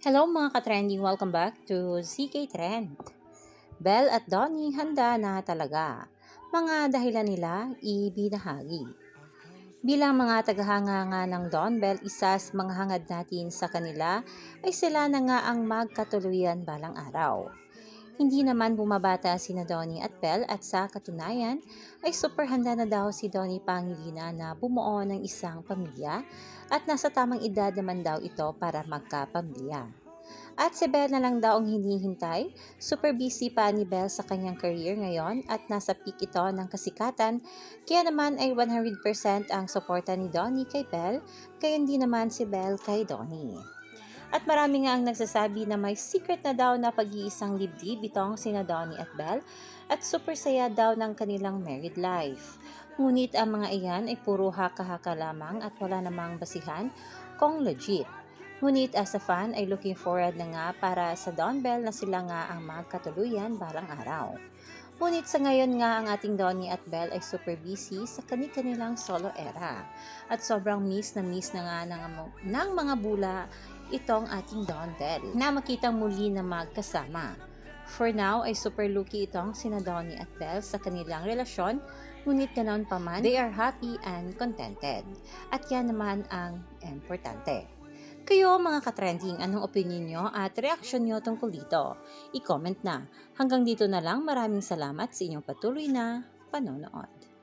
Hello mga ka-trending, welcome back to CK Trend. Belle at Donnie handa na talaga. Mga dahilan nila ibinahagi. Bilang mga tagahanga nga ng Don Bell, isa sa mga hangad natin sa kanila ay sila na nga ang magkatuluyan balang araw. Hindi naman bumabata sina Donnie at Belle at sa katunayan ay super handa na daw si Donnie Pangilinan na bumuo ng isang pamilya at nasa tamang edad naman daw ito para magkapamilya. At si Belle na lang daw ang hinihintay. Super busy pa ni Belle sa kanyang career ngayon at nasa peak ito ng kasikatan. Kaya naman ay 100% ang suporta ni Donnie kay Belle, kaya hindi naman si Belle kay Donnie. At marami nga ang nagsasabi na may secret na daw na pag-iisang dibdib itong sina Donnie at Belle at super saya daw ng kanilang married life. Ngunit ang mga iyan ay puro haka-haka lamang at wala namang basihan kung legit. Ngunit as a fan ay looking forward na nga para sa Don Bell na sila nga ang magkatuluyan balang araw. Ngunit sa ngayon nga ang ating Donnie at Belle ay super busy sa kanilang solo era. At sobrang miss na nga ng mga bula itong ating Don Bell na makitang muli na magkasama. For now ay super lucky itong sina Donnie at Belle sa kanilang relasyon, ngunit ganoon pa man, they are happy and contented. At yan naman ang importante. Kayo mga ka-trending, anong opinion nyo at reaksyon nyo tungkol dito? I-comment na. Hanggang dito na lang, maraming salamat sa inyong patuloy na panonood.